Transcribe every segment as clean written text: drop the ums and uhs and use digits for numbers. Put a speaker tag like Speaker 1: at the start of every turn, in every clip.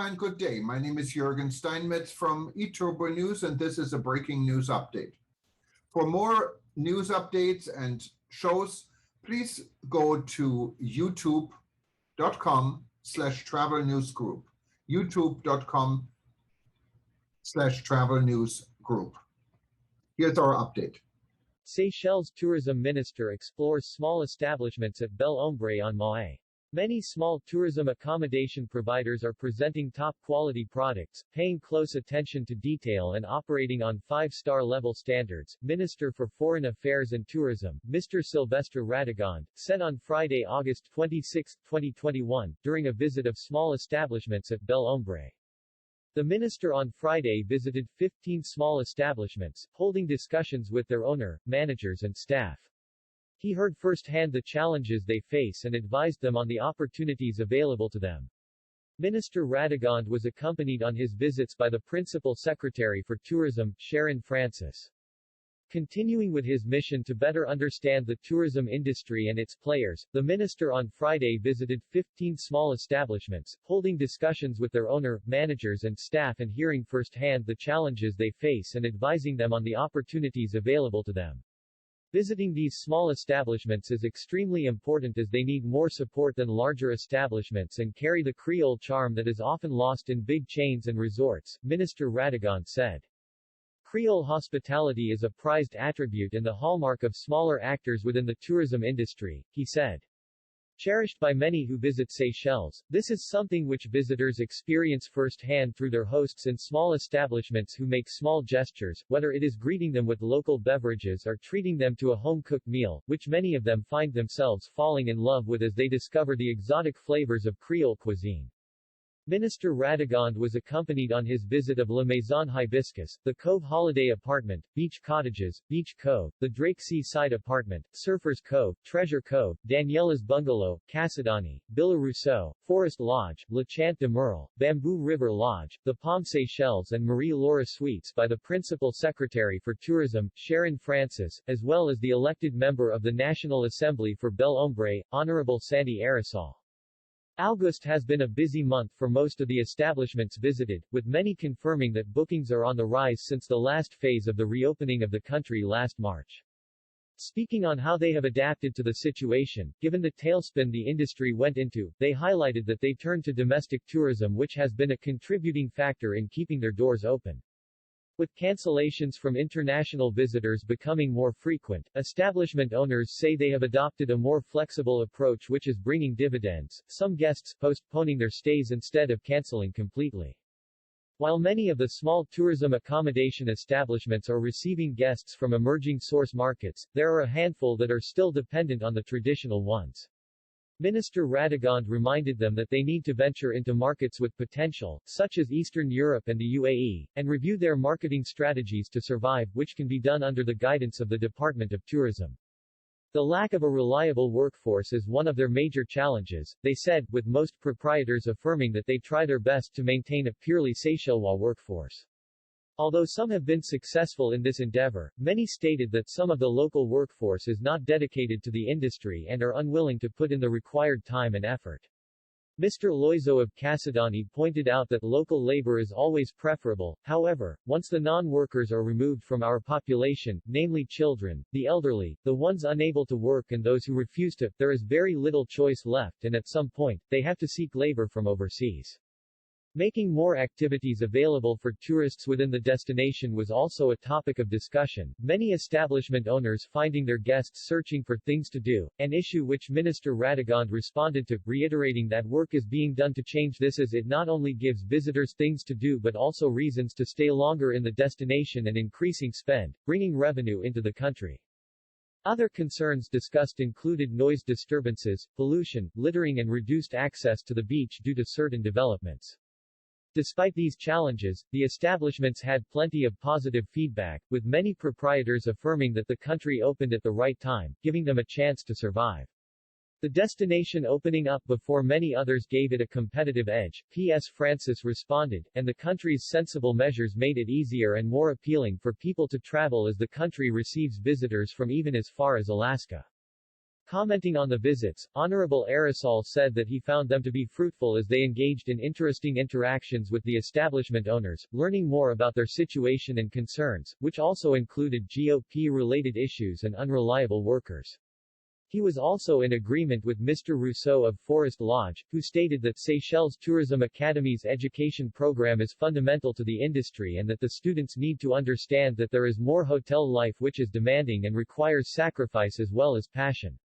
Speaker 1: and good day. My name is Jürgen Steinmetz from eTurboNews, and this is a breaking news update. For more news updates and shows, please go to youtube.com/travel news group. youtube.com/travel news group. Here's our update.
Speaker 2: Seychelles Tourism Minister explores small establishments at Bel Ombre on Mahé. Many small tourism accommodation providers are presenting top-quality products, paying close attention to detail and operating on 5-star level standards, Minister for Foreign Affairs and Tourism, Mr. Sylvestre Radegonde, said on Friday, August 26, 2021, during a visit of small establishments at Bel Ombre. The minister on Friday visited 15 small establishments, holding discussions with their owner, managers and staff. He heard firsthand the challenges they face and advised them on the opportunities available to them. Minister Radegonde was accompanied on his visits by the Principal Secretary for Tourism, Sharon Francis. Continuing with his mission to better understand the tourism industry and its players, the minister on Friday visited 15 small establishments, holding discussions with their owner, managers and staff and hearing firsthand the challenges they face and advising them on the opportunities available to them. Visiting these small establishments is extremely important as they need more support than larger establishments and carry the Creole charm that is often lost in big chains and resorts, Minister Radegonde said. Creole hospitality is a prized attribute and the hallmark of smaller actors within the tourism industry, he said. Cherished by many who visit Seychelles, this is something which visitors experience firsthand through their hosts in small establishments who make small gestures, whether it is greeting them with local beverages or treating them to a home-cooked meal, which many of them find themselves falling in love with as they discover the exotic flavors of Creole cuisine. Minister Radegonde was accompanied on his visit of La Maison Hibiscus, the Cove Holiday Apartment, Beach Cottages, Beach Cove, the Drake Seaside Apartment, Surfers Cove, Treasure Cove, Daniela's Bungalow, Casadani, Villa Rousseau, Forest Lodge, Le Chant de Merle, Bamboo River Lodge, the Palm Seychelles and Marie Laura Suites by the Principal Secretary for Tourism, Sharon Francis, as well as the elected member of the National Assembly for Bel Ombre, Honorable Sandy Aerosol. August has been a busy month for most of the establishments visited, with many confirming that bookings are on the rise since the last phase of the reopening of the country last March. Speaking on how they have adapted to the situation, given the tailspin the industry went into, they highlighted that they turned to domestic tourism, which has been a contributing factor in keeping their doors open. With cancellations from international visitors becoming more frequent, establishment owners say they have adopted a more flexible approach which is bringing dividends, some guests postponing their stays instead of canceling completely. While many of the small tourism accommodation establishments are receiving guests from emerging source markets, there are a handful that are still dependent on the traditional ones. Minister Radegonde reminded them that they need to venture into markets with potential, such as Eastern Europe and the UAE, and review their marketing strategies to survive, which can be done under the guidance of the Department of Tourism. The lack of a reliable workforce is one of their major challenges, they said, with most proprietors affirming that they try their best to maintain a purely Seychellois workforce. Although some have been successful in this endeavor, many stated that some of the local workforce is not dedicated to the industry and are unwilling to put in the required time and effort. Mr. Loiseau of Casadani pointed out that local labor is always preferable, however, once the non-workers are removed from our population, namely children, the elderly, the ones unable to work and those who refuse to, there is very little choice left and at some point, they have to seek labor from overseas. Making more activities available for tourists within the destination was also a topic of discussion, many establishment owners finding their guests searching for things to do, an issue which Minister Radegonde responded to, reiterating that work is being done to change this as it not only gives visitors things to do but also reasons to stay longer in the destination and increasing spend, bringing revenue into the country. Other concerns discussed included noise disturbances, pollution, littering and reduced access to the beach due to certain developments. Despite these challenges, the establishments had plenty of positive feedback, with many proprietors affirming that the country opened at the right time, giving them a chance to survive. The destination opening up before many others gave it a competitive edge, P.S. Francis responded, and the country's sensible measures made it easier and more appealing for people to travel as the country receives visitors from even as far as Alaska. Commenting on the visits, Honorable Aerosol said that he found them to be fruitful as they engaged in interesting interactions with the establishment owners, learning more about their situation and concerns, which also included GOP-related issues and unreliable workers. He was also in agreement with Mr. Rousseau of Forest Lodge, who stated that Seychelles Tourism Academy's education program is fundamental to the industry and that the students need to understand that there is more hotel life which is demanding and requires sacrifice as well as passion.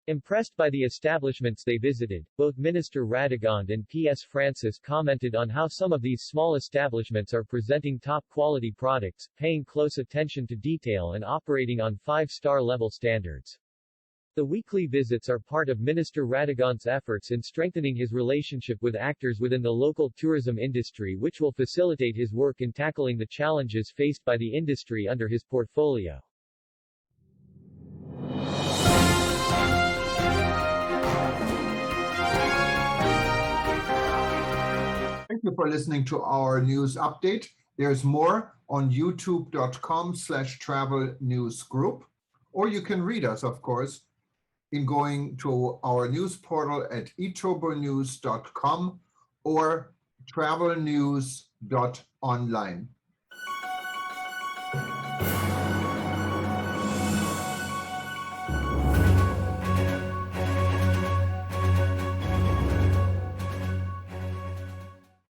Speaker 2: Impressed by the establishments they visited, both Minister Radegonde and P.S. Francis commented on how some of these small establishments are presenting top-quality products, paying close attention to detail and operating on 5-star level standards. The weekly visits are part of Minister Radegonde's efforts in strengthening his relationship with actors within the local tourism industry, which will facilitate his work in tackling the challenges faced by the industry under his portfolio.
Speaker 1: Thank you for listening to our news update. There's more on youtube.com/travel news group, or you can read us, of course, in going to our news portal at eTurboNews.com or travelnews.online.